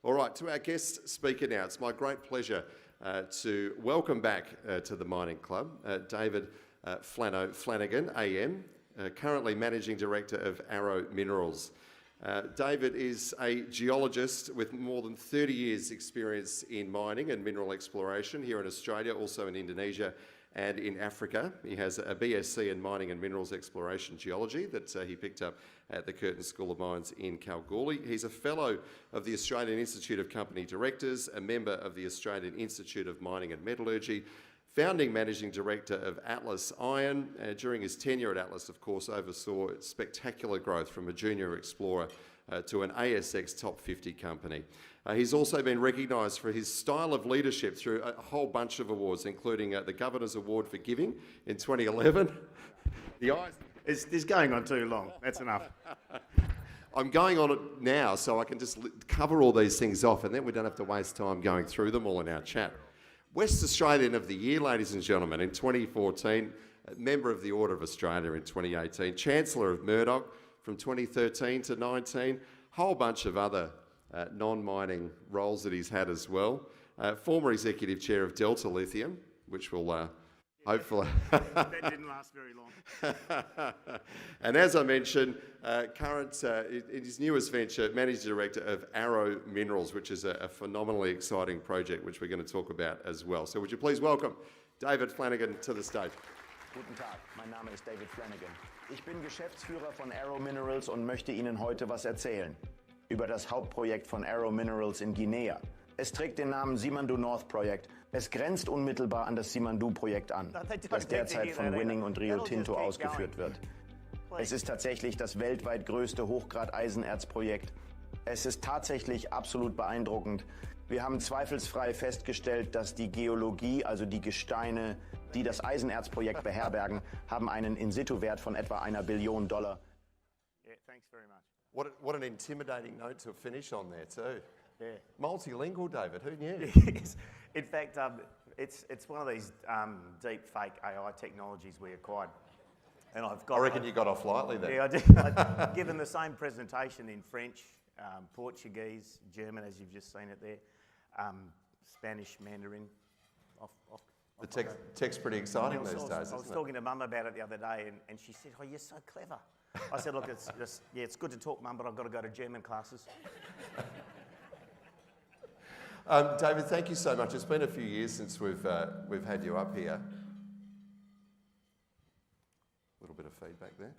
All right, to our guest speaker now, it's my great pleasure to welcome back to the Mining Club, David Flanagan AM, currently Managing Director of Arrow Minerals. David is a geologist with more than 30 years experience in mining and mineral exploration here in Australia, also in Indonesia and in Africa. He has a BSc in Mining and Minerals Exploration Geology that he picked up at the Curtin School of Mines in Kalgoorlie. He's a Fellow of the Australian Institute of Company Directors, a member of the Australian Institute of Mining and Metallurgy, founding Managing Director of Atlas Iron. During his tenure at Atlas, of course, oversaw spectacular growth from a junior explorer to an ASX top 50 company. He's also been recognised for his style of leadership through a whole bunch of awards, including the Governor's Award for Giving in 2011. This is going on too long. That's enough. I'm going on it now so I can just cover all these things off and then we don't have to waste time going through them all in our chat. West Australian of the Year, ladies and gentlemen, in 2014, Member of the Order of Australia in 2018, Chancellor of Murdoch from 2013 to 19, whole bunch of other non-mining roles that he's had as well. Former Executive Chair of Delta Lithium, which will hopefully... That didn't last very long. And as I mentioned, in his newest venture, Managing Director of Arrow Minerals, which is a phenomenally exciting project, which we're going to talk about as well. So would you please welcome David Flanagan to the stage. Guten Tag, mein Name ist David Flanagan. Ich bin Geschäftsführer von Arrow Minerals und möchte Ihnen heute was erzählen über das Hauptprojekt von Arrow Minerals in Guinea. Es trägt den Namen Simandou North Project. Es grenzt unmittelbar an das Simandou-Projekt an, das derzeit von Winning und Rio Tinto ausgeführt wird. Es ist tatsächlich das weltweit größte Hochgrad-Eisenerzprojekt. Es ist tatsächlich absolut beeindruckend. Wir haben zweifelsfrei festgestellt, dass die Geologie, also die Gesteine, die das Eisenerzprojekt beherbergen, haben einen In-Situ-Wert von etwa $1 Billion. Yeah, thanks very much. What an intimidating note to finish on there too. Yeah. Multilingual, David, who knew? Yes. In fact, it's one of these deep fake AI technologies we acquired. And I reckon you got off lightly there. Yeah, I did. I'd given the same presentation in French, Portuguese, German, as you've just seen it there, Spanish, Mandarin. The tech's pretty exciting these days, I was talking to Mum about it the other day, and she said, "Oh, you're so clever." I said, "Look, it's good to talk, Mum, but I've got to go to German classes." David, thank you so much. It's been a few years since we've had you up here. A little bit of feedback there.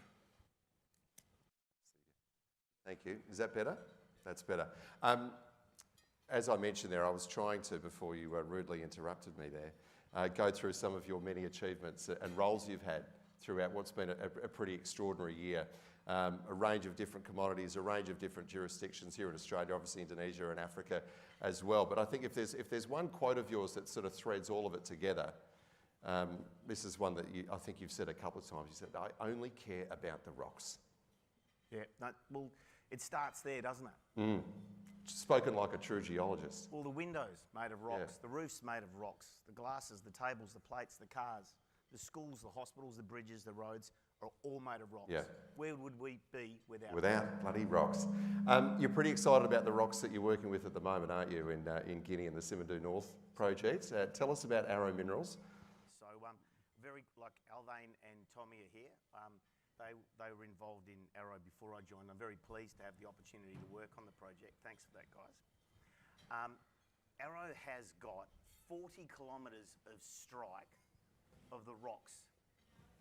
Thank you. Is that better? That's better. As I mentioned there, I was trying to, before you rudely interrupted me there, go through some of your many achievements and roles you've had throughout what's been a pretty extraordinary year. A range of different commodities, a range of different jurisdictions here in Australia, obviously Indonesia and Africa as well. But I think if there's one quote of yours that sort of threads all of it together, this is one that I think you've said a couple of times. You said, "I only care about the rocks." Yeah, well, it starts there, doesn't it? Mm. Spoken like a true geologist. Well, the windows made of rocks, Yeah. the roofs made of rocks, the glasses, the tables, the plates, the cars, the schools, the hospitals, the bridges, the roads are all made of rocks. Yeah. Where would we be without bloody rocks? You're pretty excited about the rocks that you're working with at the moment, aren't you, in Guinea and the Simandou North project? Tell us about Arrow Minerals. So, like Alvain and Tommy are here. They were involved in Arrow before I joined. I'm very pleased to have the opportunity to work on the project. Thanks for that, guys. Arrow has got 40 kilometres of strike of the rocks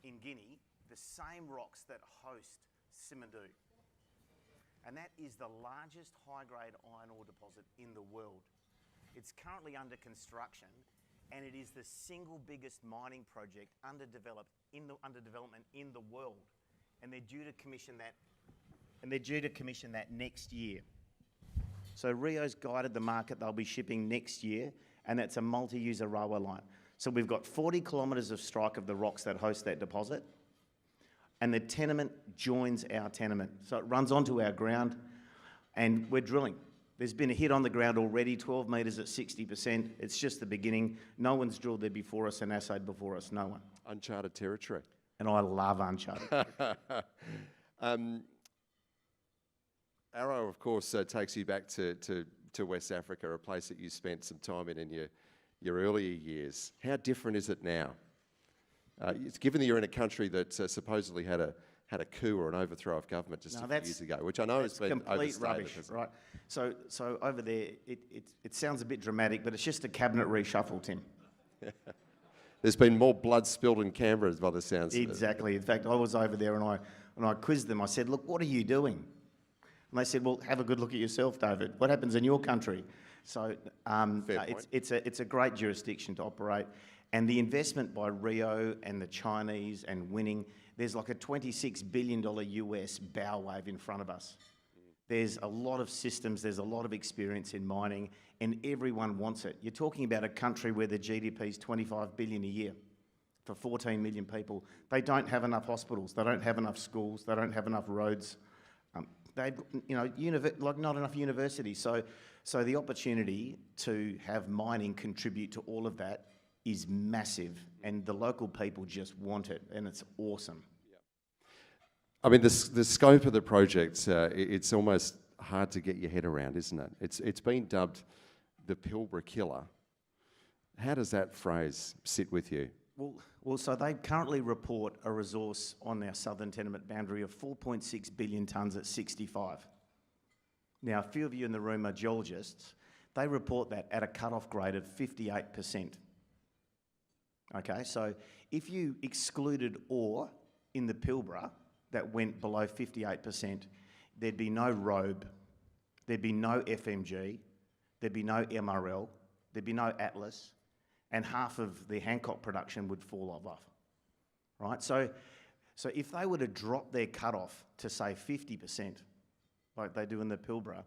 in Guinea, the same rocks that host Simandou. And that is the largest high-grade iron ore deposit in the world. It's currently under construction, and it is the single biggest mining project under development in the world. And they're due to commission that next year. So Rio's guided the market they'll be shipping next year, and that's a multi-user railway line. So we've got 40 kilometres of strike of the rocks that host that deposit, and the tenement joins our tenement. So it runs onto our ground, and we're drilling. There's been a hit on the ground already, 12 metres at 60%. It's just the beginning. No one's drilled there before us and assayed before us, no one. Uncharted territory. And I love uncharted. Arrow, of course, takes you back to to West Africa, a place that you spent some time in your earlier years. How different is it now? It's given that you're in a country that supposedly had a coup or an overthrow of government just a few years ago, which I know has been complete overstated. rubbish, right? So over there, it sounds a bit dramatic, but it's just a cabinet reshuffle, Tim. There's been more blood spilled in Canberra by the sounds of it. Exactly. In fact, I was over there and I quizzed them. I said, look, what are you doing? And they said, well, have a good look at yourself, David. What happens in your country? So it's a great jurisdiction to operate. And the investment by Rio and the Chinese and winning, there's like a $26 billion US bow wave in front of us. There's a lot of systems, there's a lot of experience in mining, and everyone wants it. You're talking about a country where the GDP is $25 billion a year for 14 million people. They don't have enough hospitals, they don't have enough schools, they don't have enough roads. They've, not enough universities. So the opportunity to have mining contribute to all of that is massive, and the local people just want it, and it's awesome. I mean, the scope of the project, it's almost hard to get your head around, isn't it? It's been dubbed the Pilbara Killer. How does that phrase sit with you? Well, so they currently report a resource on our southern tenement boundary of 4.6 billion tonnes at 65. Now, a few of you in the room are geologists. They report that at a cut-off grade of 58%. Okay, so if you excluded ore in the Pilbara that went below 58%, there'd be no Robe, there'd be no FMG, there'd be no MRL, there'd be no Atlas, and half of the Hancock production would fall off, right? So if they were to drop their cut-off to, say, 50%, like they do in the Pilbara,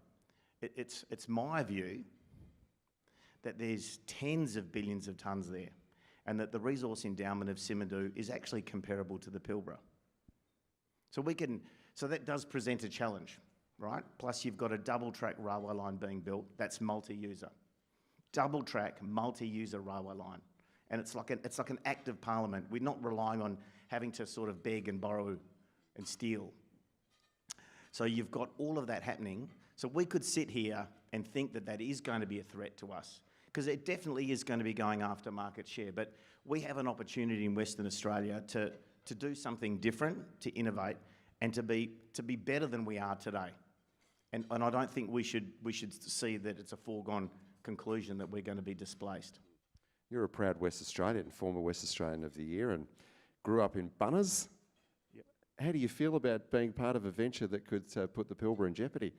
it's my view that there's tens of billions of tonnes there, and that the resource endowment of Simandou is actually comparable to the Pilbara. So that does present a challenge, right? Plus you've got a double-track railway line being built that's multi-user. Double-track, multi-user railway line. And it's like an act of parliament. We're not relying on having to sort of beg and borrow and steal. So you've got all of that happening. So we could sit here and think that that is going to be a threat to us, because it definitely is going to be going after market share. But we have an opportunity in Western Australia to do something different, to innovate, and to be better than we are today. And I don't think we should see that it's a foregone conclusion that we're going to be displaced. You're a proud West Australian, former West Australian of the Year, and grew up in Bunners. Yep. How do you feel about being part of a venture that could put the Pilbara in jeopardy?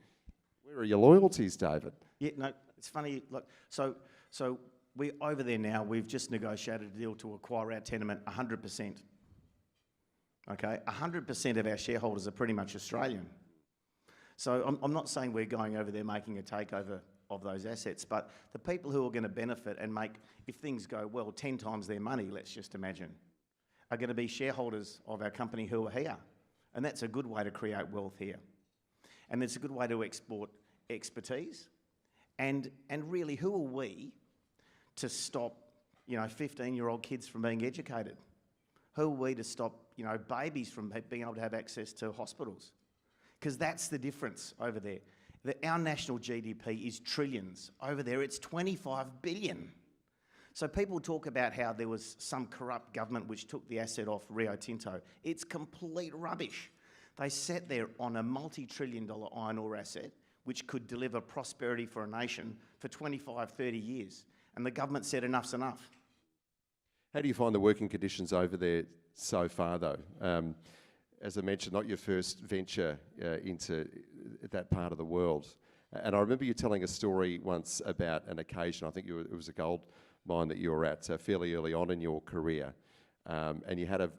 Where are your loyalties, David? Yeah, no, it's funny. Look, so we're over there now. We've just negotiated a deal to acquire our tenement 100%. Okay, 100% of our shareholders are pretty much Australian. So I'm not saying we're going over there making a takeover of those assets, but the people who are going to benefit and make, if things go well, 10 times their money, let's just imagine, are going to be shareholders of our company who are here. And that's a good way to create wealth here. And it's a good way to export expertise. And really, who are we to stop, 15-year-old kids from being educated? Who are we to stop, babies from being able to have access to hospitals? Because that's the difference over there. Our national GDP is trillions. Over there, it's 25 billion. So people talk about how there was some corrupt government which took the asset off Rio Tinto. It's complete rubbish. They sat there on a multi-trillion-dollar iron ore asset which could deliver prosperity for a nation for 25, 30 years. And the government said enough's enough. How do you find the working conditions over there so far, though? As I mentioned, not your first venture into that part of the world. And I remember you telling a story once about an occasion, I think it was a gold mine that you were at fairly early on in your career. And you had a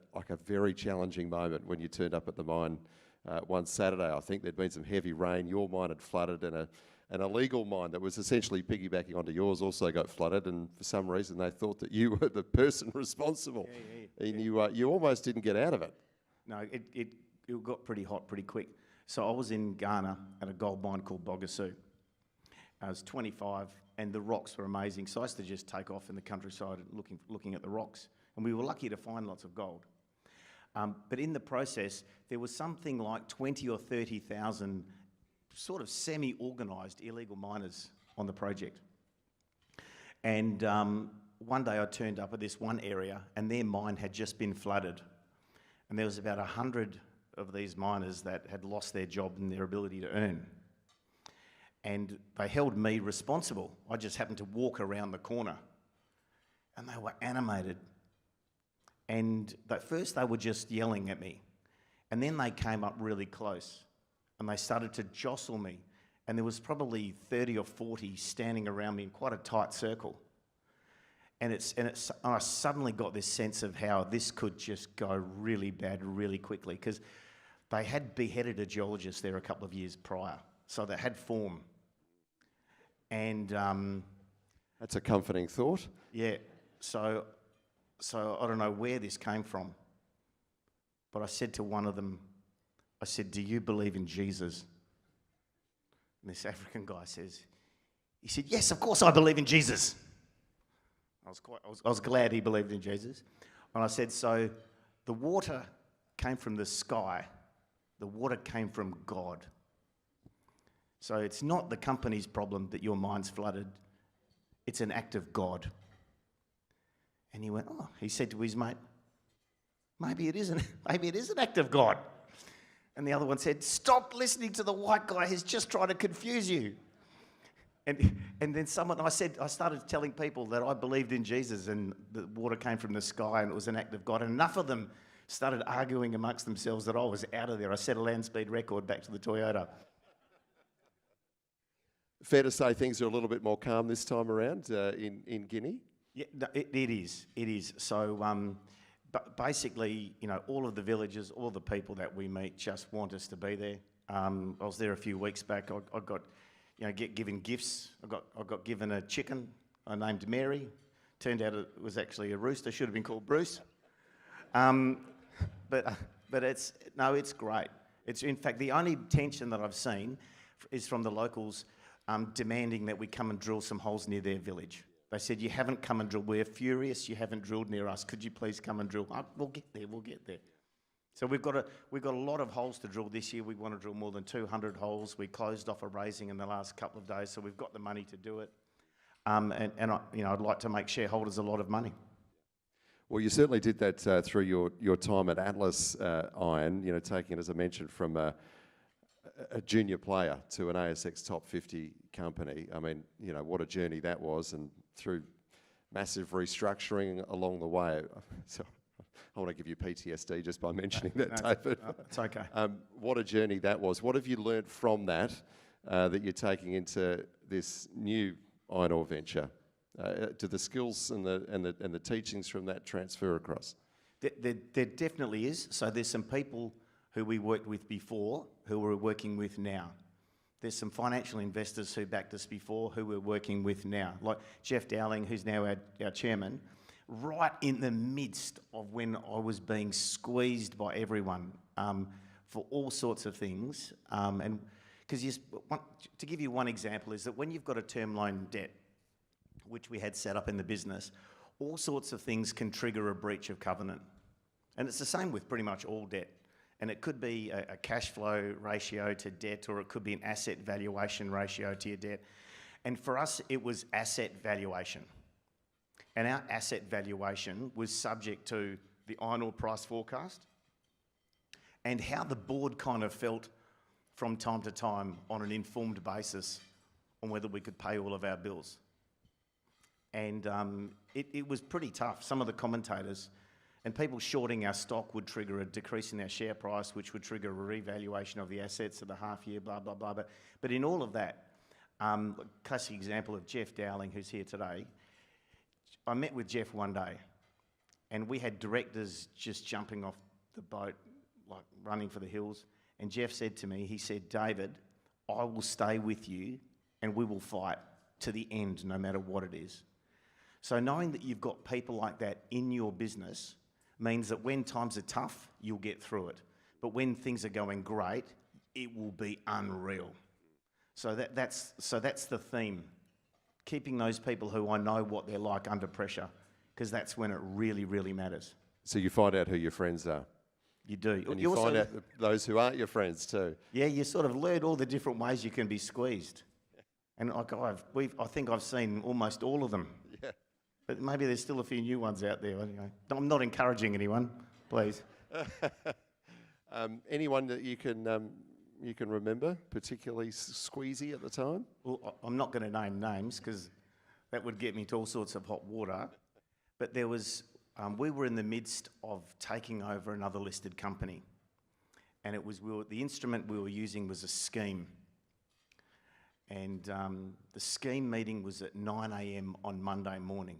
very challenging moment when you turned up at the mine one Saturday. I think there'd been some heavy rain, your mine had flooded, and an illegal mine that was essentially piggybacking onto yours also got flooded, and for some reason they thought that you were the person responsible. And you almost didn't get out of it. No, it got pretty hot pretty quick. So I was in Ghana at a gold mine called Bogasu. I was 25 and the rocks were amazing. So I used to just take off in the countryside looking at the rocks. And we were lucky to find lots of gold. But in the process, there was something like 20 or 30,000 sort of semi-organised illegal miners on the project. And one day I turned up at this one area and their mine had just been flooded. And there was about 100 of these miners that had lost their job and their ability to earn. And they held me responsible. I just happened to walk around the corner and they were animated. And at first they were just yelling at me. And then they came up really close and they started to jostle me. And there was probably 30 or 40 standing around me in quite a tight circle. And I suddenly got this sense of how this could just go really bad really quickly, because they had beheaded a geologist there a couple of years prior, so they had form. And that's a comforting thought. Yeah, so I don't know where this came from, but I said to one of them, I said, "Do you believe in Jesus?" And this African guy he said, "Yes, of course I believe in Jesus." I was glad he believed in Jesus. And I said, "So the water came from the sky, the water came from God. So it's not the company's problem that your mine's flooded, it's an act of God." And he went, "Oh," he said to his mate, maybe it is an act of God." And the other one said, "Stop listening to the white guy, he's just trying to confuse you." And then I started telling people that I believed in Jesus and the water came from the sky and it was an act of God. And enough of them started arguing amongst themselves that I was out of there. I set a land speed record back to the Toyota. Fair to say things are a little bit more calm this time around in Guinea? Yeah, no, it is. So but basically, all of the villagers, all the people that we meet just want us to be there. I was there a few weeks back. I got given gifts. I got given a chicken. I named Mary. Turned out it was actually a rooster. Should have been called Bruce. But it's great. It's in fact the only tension that I've seen is from the locals demanding that we come and drill some holes near their village. They said, "You haven't come and drilled. We're furious. You haven't drilled near us. Could you please come and drill?" We'll get there. So we've got a lot of holes to drill this year. We want to drill more than 200 holes. We closed off a raising in the last couple of days, so we've got the money to do it. I'd like to make shareholders a lot of money. Well, you certainly did that through your time at Atlas Iron. Taking it, as I mentioned, from a junior player to an ASX top 50 company. I mean, what a journey that was, and through massive restructuring along the way. So I want to give you PTSD just by mentioning that, David. It's okay. What a journey that was. What have you learned from that that you're taking into this new iron ore venture? Do the skills and the teachings from that transfer across? There definitely is. So there's some people who we worked with before who we're working with now. There's some financial investors who backed us before who we're working with now, like Jeff Dowling, who's now our chairman, right in the midst of when I was being squeezed by everyone for all sorts of things. And because to give you one example is that when you've got a term loan debt, which we had set up in the business, all sorts of things can trigger a breach of covenant. And it's the same with pretty much all debt. And it could be a cash flow ratio to debt, or it could be an asset valuation ratio to your debt. And for us, it was asset valuation. And our asset valuation was subject to the iron ore price forecast and how the board kind of felt from time to time on an informed basis on whether we could pay all of our bills. And it was pretty tough. Some of the commentators and people shorting our stock would trigger a decrease in our share price, which would trigger a revaluation of the assets at the half year, blah, blah, blah. But in all of that, classic example of Jeff Dowling, who's here today, I met with Jeff one day and we had directors just jumping off the boat, like running for the hills. And Jeff said to me, he said, "David, I will stay with you and we will fight to the end, no matter what it is." So knowing that you've got people like that in your business means that when times are tough, you'll get through it. But when things are going great, it will be unreal. So that's the theme. Keeping those people who I know what they're like under pressure, because that's when it really, really matters. So you find out who your friends are. You do. And you find out those who aren't your friends too. Yeah, you sort of learn all the different ways you can be squeezed. And like I think I've seen almost all of them. Yeah. But maybe there's still a few new ones out there. Anyway, I'm not encouraging anyone, please. Anyone that you can remember, particularly squeezy at the time? Well, I'm not going to name names because that would get me to all sorts of hot water. But there was, we were in the midst of taking over another listed company. And the instrument we were using was a scheme. And the scheme meeting was at 9 a.m. on Monday morning.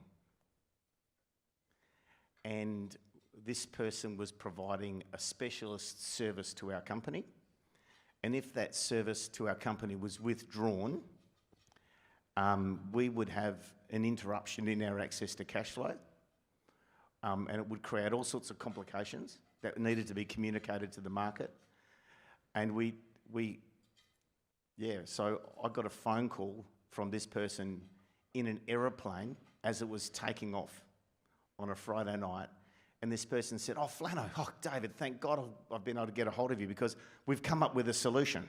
And this person was providing a specialist service to our company. And if that service to our company was withdrawn, we would have an interruption in our access to cash flow. And it would create all sorts of complications that needed to be communicated to the market. And so I got a phone call from this person in an aeroplane as it was taking off on a Friday night. And this person said, "Oh, Flano, David, thank God I've been able to get a hold of you because we've come up with a solution."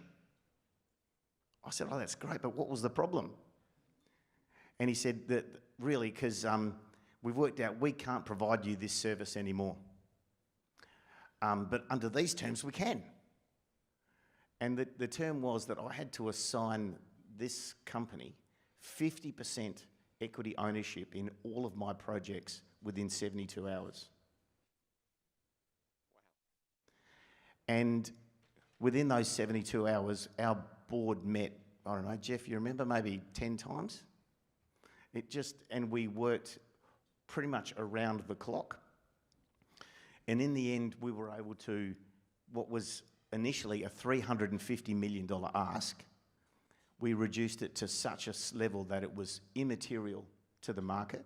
I said, "Oh, that's great, but what was the problem?" And he said that really, because we've worked out we can't provide you this service anymore. But under these terms, we can. And the term was that I had to assign this company 50% equity ownership in all of my projects within 72 hours. And within those 72 hours, our board met, I don't know, Jeff, you remember, maybe 10 times? And we worked pretty much around the clock. And in the end, we were able to, what was initially a $350 million ask, we reduced it to such a level that it was immaterial to the market.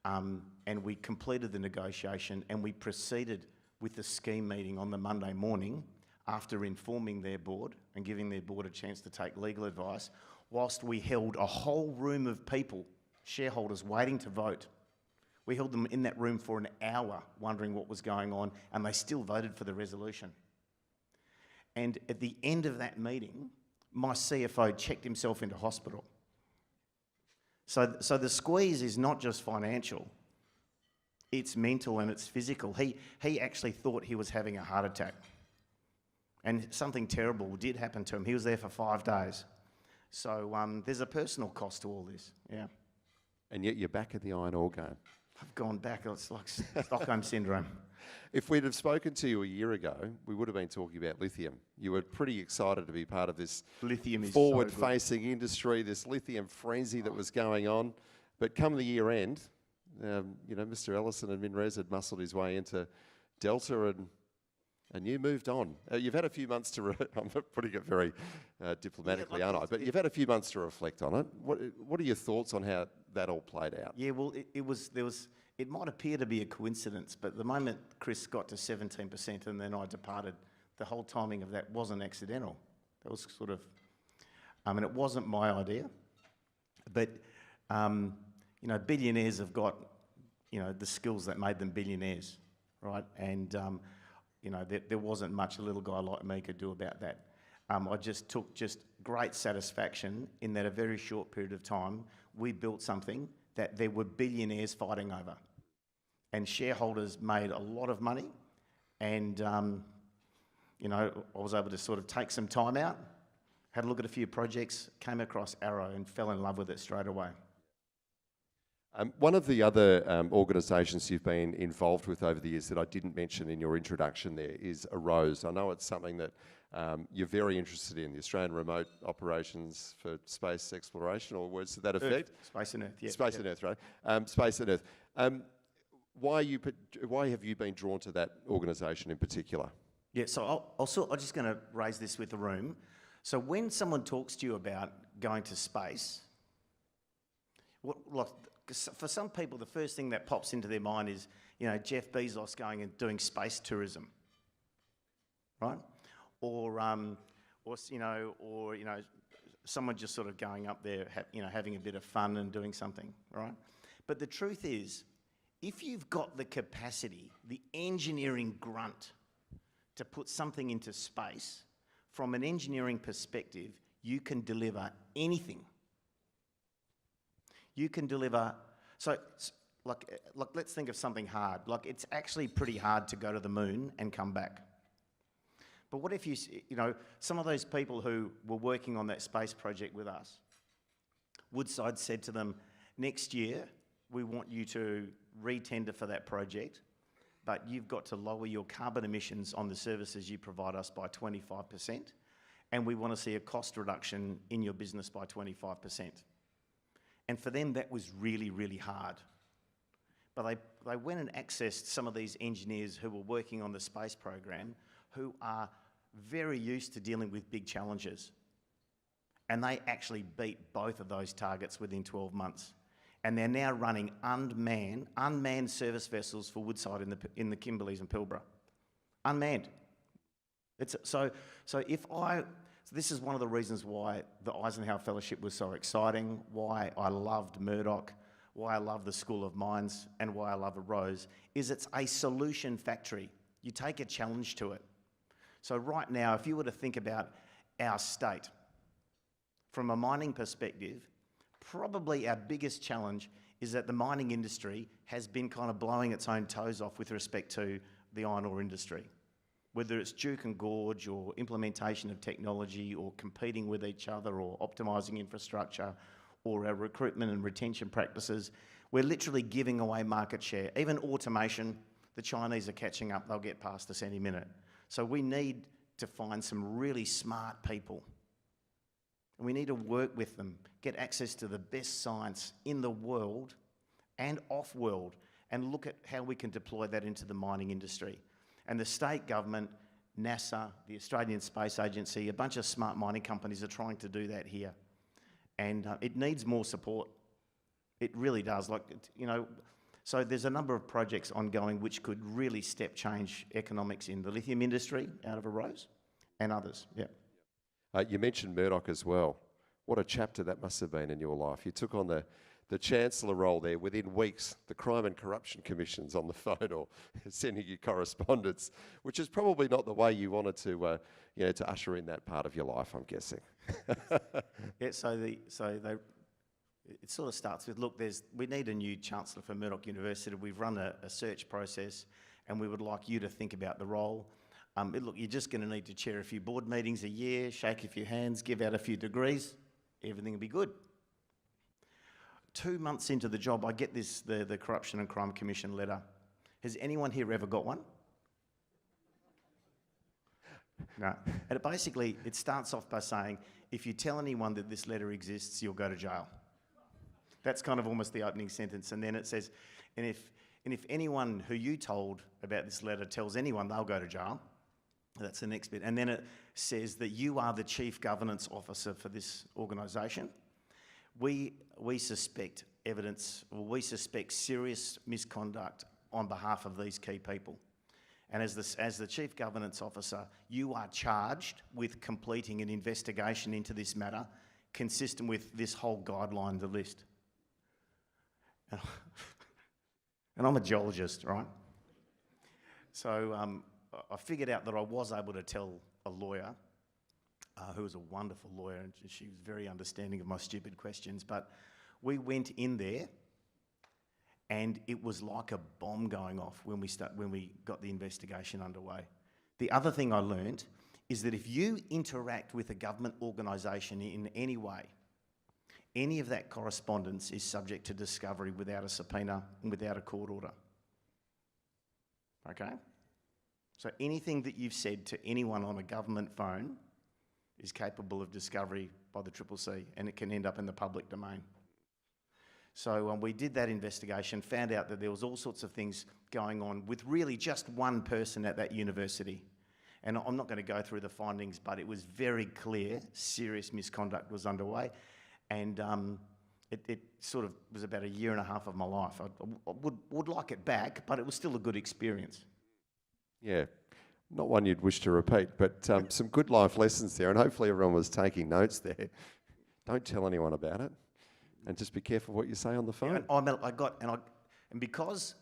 And we completed the negotiation and we proceeded with the scheme meeting on the Monday morning after informing their board and giving their board a chance to take legal advice, whilst we held a whole room of people, shareholders, waiting to vote. We held them in that room for an hour wondering what was going on, and they still voted for the resolution. And at the end of that meeting, my CFO checked himself into hospital. So the squeeze is not just financial, it's mental and it's physical. He actually thought he was having a heart attack. And something terrible did happen to him. He was there for 5 days. So there's a personal cost to all this, yeah. And yet you're back at the iron ore game. I've gone back, it's like Stockholm Syndrome. If we'd have spoken to you a year ago, we would have been talking about lithium. You were pretty excited to be part of this forward-facing industry, this lithium frenzy that was going on. But come the year end, Mr. Ellison and MinRes had muscled his way into Delta and you moved on. You've had a few months to, I'm putting it very diplomatically, aren't I? But you've had a few months to reflect on it. What are your thoughts on how that all played out? Yeah, well, it might appear to be a coincidence, but the moment Chris got to 17% and then I departed, the whole timing of that wasn't accidental. That was sort of, and it wasn't my idea. But, billionaires have got, the skills that made them billionaires, right? And, there wasn't much a little guy like me could do about that. I just took great satisfaction in that a very short period of time, we built something that there were billionaires fighting over. And shareholders made a lot of money. And, I was able to sort of take some time out, had a look at a few projects, came across Arrow and fell in love with it straight away. One of the other organisations you've been involved with over the years that I didn't mention in your introduction there is AROSE. I know it's something that you're very interested in, the Australian Remote Operations for Space Exploration, or words to that effect? Space and Earth, yeah. Space and Earth, right? Space and Earth. Why have you been drawn to that organisation in particular? Yeah, so I'm just going to raise this with the room. So when someone talks to you about going to space, for some people, the first thing that pops into their mind is, Jeff Bezos going and doing space tourism, right? Or someone just sort of going up there, having a bit of fun and doing something, right? But the truth is, if you've got the capacity, the engineering grunt to put something into space, from an engineering perspective, you can deliver anything. You can deliver, like let's think of something hard. Like, it's actually pretty hard to go to the moon and come back. But what if some of those people who were working on that space project with us, Woodside said to them, next year, we want you to re-tender for that project, but you've got to lower your carbon emissions on the services you provide us by 25%, and we want to see a cost reduction in your business by 25%. And for them, that was really, really hard. But they went and accessed some of these engineers who were working on the space program, who are very used to dealing with big challenges. And they actually beat both of those targets within 12 months. And they're now running unmanned service vessels for Woodside in the Kimberleys and Pilbara. Unmanned. This is one of the reasons why the Eisenhower Fellowship was so exciting, why I loved Murdoch, why I love the School of Mines, and why I love Rose, is it's a solution factory. You take a challenge to it. So right now, if you were to think about our state, from a mining perspective, probably our biggest challenge is that the mining industry has been kind of blowing its own toes off with respect to the iron ore industry. Whether it's Duke and Gorge, or implementation of technology, or competing with each other, or optimising infrastructure, or our recruitment and retention practices, we're literally giving away market share. Even automation, the Chinese are catching up, they'll get past us any minute. So we need to find some really smart people. And we need to work with them, get access to the best science in the world and off-world, and look at how we can deploy that into the mining industry. And the state government, NASA, the Australian Space Agency, a bunch of smart mining companies are trying to do that here. And it needs more support. It really does. So there's a number of projects ongoing which could really step change economics in the lithium industry out of Rose and others. Yeah. You mentioned Murdoch as well. What a chapter that must have been in your life. You took on the Chancellor role there within weeks. The Crime and Corruption Commission's on the phone, or sending you correspondence, which is probably not the way you wanted to usher in that part of your life, I'm guessing. Yeah. It sort of starts with, look, we need a new Chancellor for Murdoch University. We've run a search process, and we would like you to think about the role. Look, you're just going to need to chair a few board meetings a year, shake a few hands, give out a few degrees. Everything will be good. 2 months into the job, I get the Corruption and Crime Commission letter. Has anyone here ever got one? No. And it starts off by saying, if you tell anyone that this letter exists, you'll go to jail. That's kind of almost the opening sentence. And then it says, and if anyone who you told about this letter tells anyone, they'll go to jail. That's the next bit. And then it says that you are the Chief Governance Officer for this organisation. We suspect serious misconduct on behalf of these key people. And as the Chief Governance Officer, you are charged with completing an investigation into this matter consistent with this whole guideline, the list. And I'm a geologist, right? So I figured out that I was able to tell a lawyer, who was a wonderful lawyer, and she was very understanding of my stupid questions, but we went in there and it was like a bomb going off when we got the investigation underway. The other thing I learned is that if you interact with a government organisation in any way, any of that correspondence is subject to discovery without a subpoena and without a court order. Okay? So anything that you've said to anyone on a government phone is capable of discovery by the CCC, and it can end up in the public domain. So we did that investigation, found out that there was all sorts of things going on with really just one person at that university. And I'm not going to go through the findings, but it was very clear serious misconduct was underway. And it sort of was about 1.5 years of my life. I would like it back, but it was still a good experience. Yeah, not one you'd wish to repeat, but some good life lessons there, and hopefully everyone was taking notes there. Don't tell anyone about it, and just be careful what you say on the phone. Yeah, and because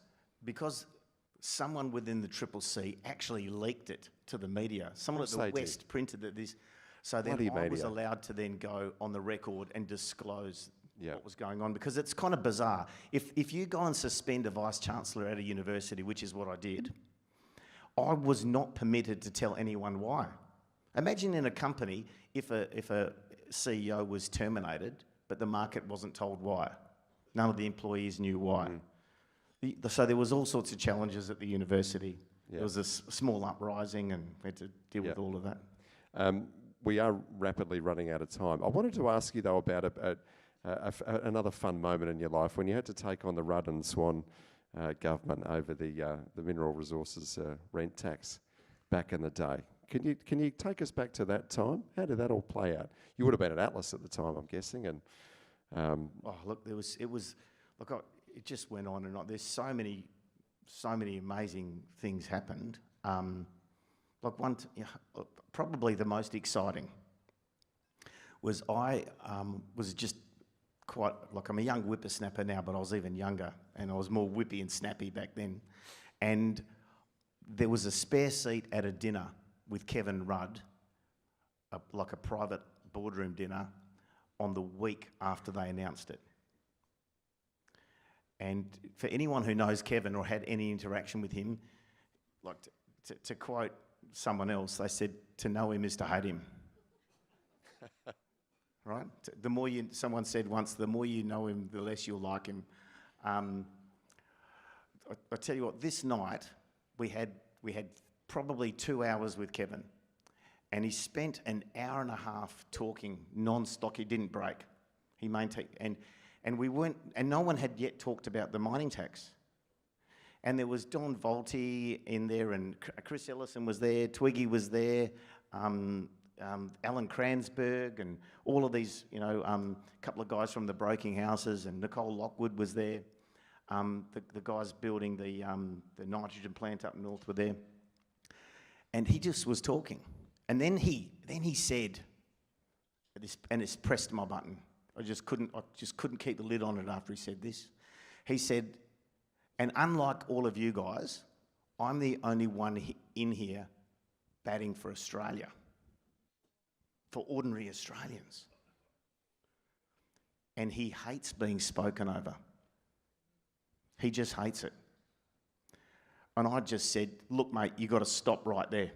someone within the CCC actually leaked it to the media. Someone at Of course the they did. West printed it. So then Bloody I was media. allowed to then go on the record and disclose Yeah. what was going on, because it's kind of bizarre. If you go and suspend a vice-chancellor at a university, which is what I did, I was not permitted to tell anyone why. Imagine in a company if a CEO was terminated, but the market wasn't told why. None of the employees knew why. So there was all sorts of challenges at the university. Yeah. There was a small uprising, and we had to deal with all of that. We are rapidly running out of time. I wanted to ask you, though, about another fun moment in your life when you had to take on the Rudd and Swan government over the mineral resources rent tax back in the day. Can you take us back to that time? How did that all play out? You would have been at Atlas at the time, I'm guessing, and Look, it just went on and on. There's so many amazing things happened. Probably the most exciting was I was just quite, like, I'm a young whippersnapper now, but I was even younger, and I was more whippy and snappy back then. And there was a spare seat at a dinner with Kevin Rudd, like a private boardroom dinner, on the week after they announced it. And for anyone who knows Kevin or had any interaction with him, like to quote someone else, they said, to know him is to hate him. Right? Someone said once, the more you know him, the less you'll like him. I tell you what, this night we had probably 2 hours with Kevin, and he spent an hour and a half talking non-stop. He didn't break. He maintained, and we weren't, and no one had yet talked about the mining tax. And there was Don Volti in there, and Chris Ellison was there, Twiggy was there, Alan Kransberg, and all of these, couple of guys from the broking houses, and Nicole Lockwood was there. The guys building the nitrogen plant up north were there. And he just was talking. And then he said, and it's pressed my button. I just couldn't keep the lid on it after he said this. He said, and unlike all of you guys, I'm the only one in here batting for Australia, for ordinary Australians. And he hates being spoken over. He just hates it. And I just said, look, mate, you got to stop right there.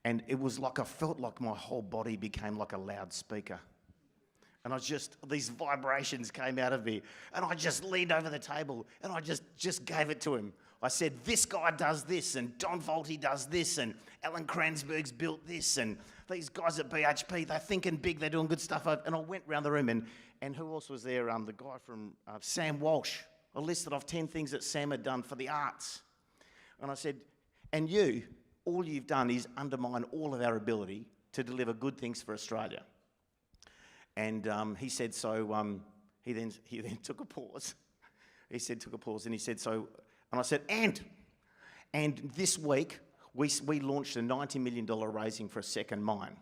And it was like I felt like my whole body became like a loudspeaker. And these vibrations came out of me. And I just leaned over the table and I just gave it to him. I said, this guy does this, and Don Volti does this, and Alan Kransberg's built this, and these guys at BHP, they're thinking big, they're doing good stuff. And I went round the room, and who else was there? The guy from Sam Walsh. I listed off 10 things that Sam had done for the arts. And I said, and all you've done is undermine all of our ability to deliver good things for Australia. And he said, so he then took a pause. He took a pause, and he said, so, and I said, and this week we launched a $90 million raising for a second mine.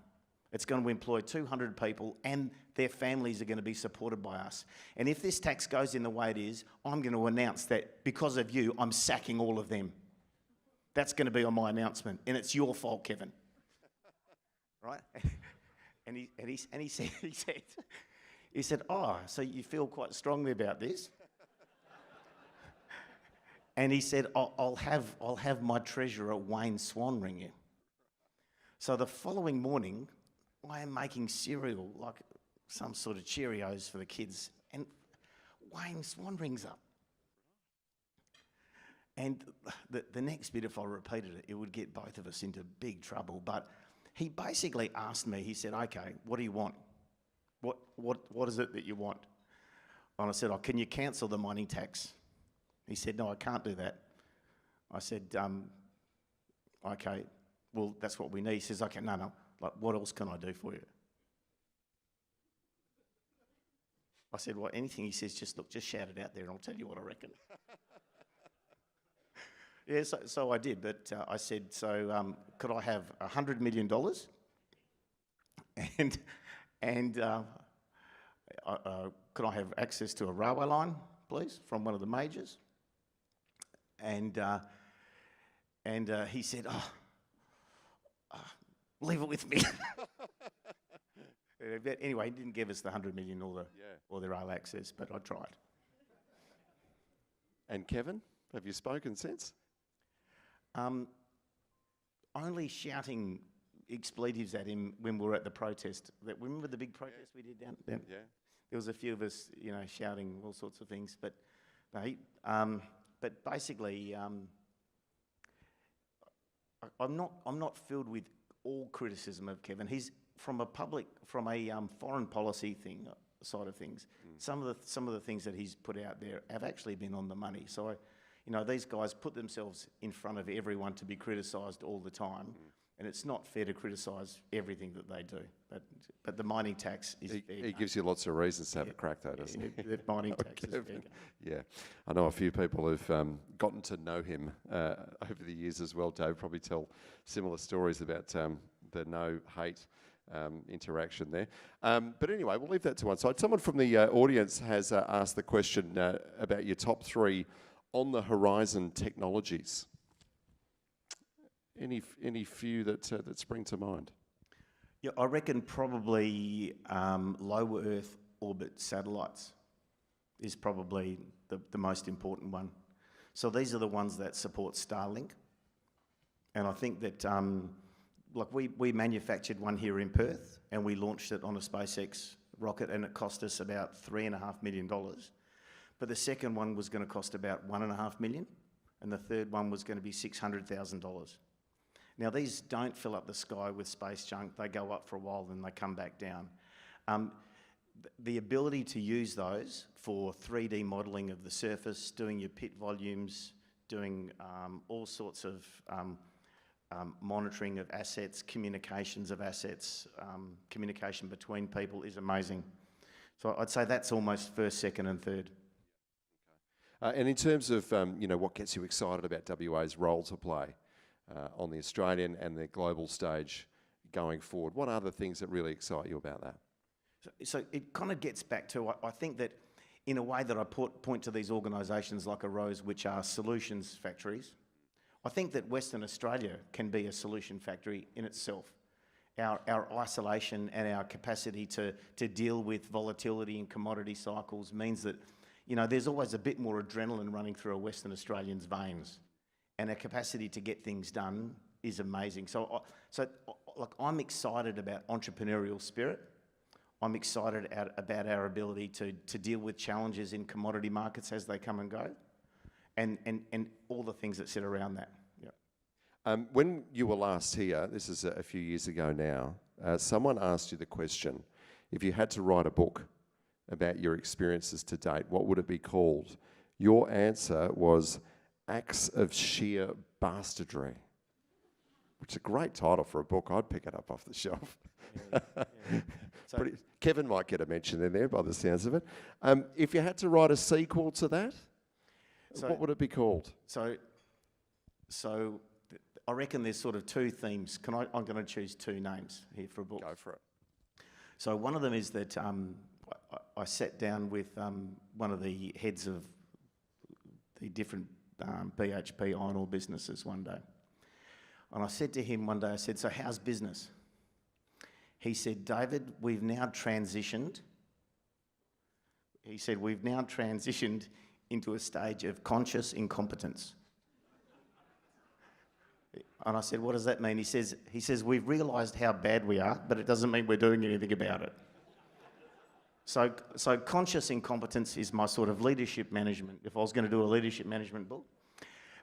It's going to employ 200 people, and their families are going to be supported by us. And if this tax goes in the way it is, I'm going to announce that because of you, I'm sacking all of them. That's going to be on my announcement, and it's your fault, Kevin. Right? And he said, oh, so you feel quite strongly about this? And he said, I'll have my treasurer Wayne Swan ring you. So the following morning, I am making cereal, like some sort of Cheerios for the kids, and Wayne Swan rings up. And the next bit, if I repeated it, it would get both of us into big trouble. But he basically asked me, he said, okay, what do you want? What is it that you want? And I said, can you cancel the mining tax? He said, no, I can't do that. I said, okay, well, that's what we need. He says, okay, no, like, what else can I do for you? I said, well, anything. He says, just shout it out there and I'll tell you what I reckon. Yeah, so I did, but I said, so could I have $100 million? And could I have access to a railway line, please, from one of the majors? And And he said, leave it with me. But anyway, he didn't give us the 100 million or the rail access, but I tried. And Kevin, have you spoken since? Only shouting expletives at him when we were at the protest. Remember the big protest we did down there? Yeah. There was a few of us, shouting all sorts of things. But but basically, I'm not filled with all criticism of Kevin. He's from a foreign policy side of things. Some of the things that he's put out there have actually been on the money. So, these guys put themselves in front of everyone to be criticised all the time, and it's not fair to criticise everything that they do. But the mining tax is fair. He gives you lots of reasons to have a crack, though, doesn't he? The mining tax is fair. Yeah, I know a few people who've gotten to know him over the years as well, Dave. Probably tell similar stories about the no-hate interaction there. But anyway, we'll leave that to one side. Someone from the audience has asked the question about your top 3 on-the-horizon technologies. Any few that spring to mind? Yeah, I reckon probably low Earth orbit satellites is probably the most important one. So these are the ones that support Starlink. And I think that, we manufactured one here in Perth and we launched it on a SpaceX rocket and it cost us about $3.5 million. But the second one was going to cost about $1.5 million and the third one was going to be $600,000. Now, these don't fill up the sky with space junk. They go up for a while, then they come back down. The ability to use those for 3D modelling of the surface, doing your pit volumes, doing all sorts of monitoring of assets, communications of assets, communication between people is amazing. So I'd say that's almost first, second and third. And in terms of what gets you excited about WA's role to play on the Australian and the global stage going forward, what are the things that really excite you about that? So it kind of gets back to, I think that in a way that I point to these organisations like Arose, which are solutions factories, I think that Western Australia can be a solution factory in itself. Our isolation and our capacity to deal with volatility in commodity cycles means that, there's always a bit more adrenaline running through a Western Australian's veins. And our capacity to get things done is amazing. So I'm excited about entrepreneurial spirit. I'm excited about our ability to deal with challenges in commodity markets as they come and go, and all the things that sit around that. Yeah. When you were last here, this is a few years ago now, someone asked you the question, if you had to write a book about your experiences to date, what would it be called? Your answer was Acts of Sheer Bastardry, which is a great title for a book. I'd pick it up off the shelf. Yeah. So, Kevin might get a mention in there by the sounds of it. If you had to write a sequel to that, what would it be called? So I reckon there's sort of 2 themes. I'm going to choose 2 names here for a book. Go for it. So one of them is that I sat down with one of the heads of the different BHP iron ore businesses one day. And I said to him one day, I said, so how's business? He said, David, we've now transitioned. He said, we've now transitioned into a stage of conscious incompetence. And I said, what does that mean? He says, we've realised how bad we are, but it doesn't mean we're doing anything about it. So conscious incompetence is my sort of leadership management, if I was going to do a leadership management book.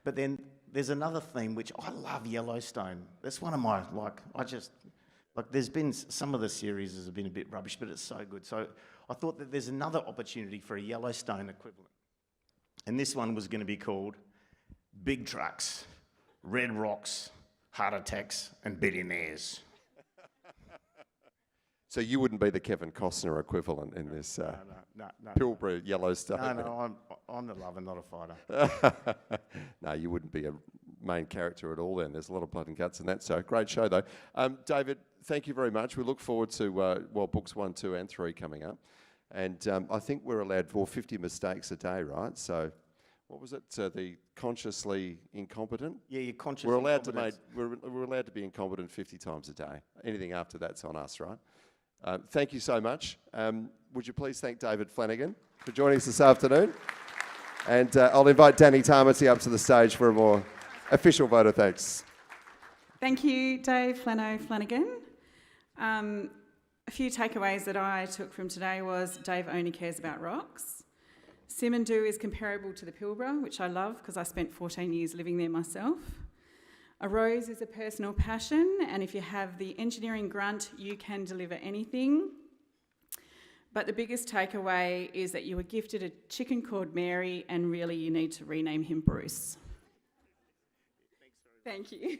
But then there's another theme, which I love Yellowstone. That's one of my, there's been, some of the series have been a bit rubbish, but it's so good. So I thought that there's another opportunity for a Yellowstone equivalent. And this one was going to be called Big Trucks, Red Rocks, Heart Attacks and Billionaires. So you wouldn't be the Kevin Costner equivalent in this No. Pilbara Yellowstone? No, I'm the lover, not a fighter. No, you wouldn't be a main character at all then. There's a lot of blood and guts in that. So great show though. David, thank you very much. We look forward to books 1, 2 and 3 coming up. And I think we're allowed 50 mistakes a day, right? So what was it? The consciously incompetent. Yeah, you're consciously We're allowed to incompetent. we're allowed to be incompetent 50 times a day. Anything after that's on us, right? Thank you so much. Would you please thank David Flanagan for joining us this afternoon? And I'll invite Danny Tamati up to the stage for a more official vote of thanks. Thank you, Dave Flanagan. A few takeaways that I took from today was Dave only cares about rocks. Simandou is comparable to the Pilbara, which I love because I spent 14 years living there myself. A rose is a personal passion, and if you have the engineering grunt, you can deliver anything. But the biggest takeaway is that you were gifted a chicken called Mary, and really you need to rename him Bruce. Thank you.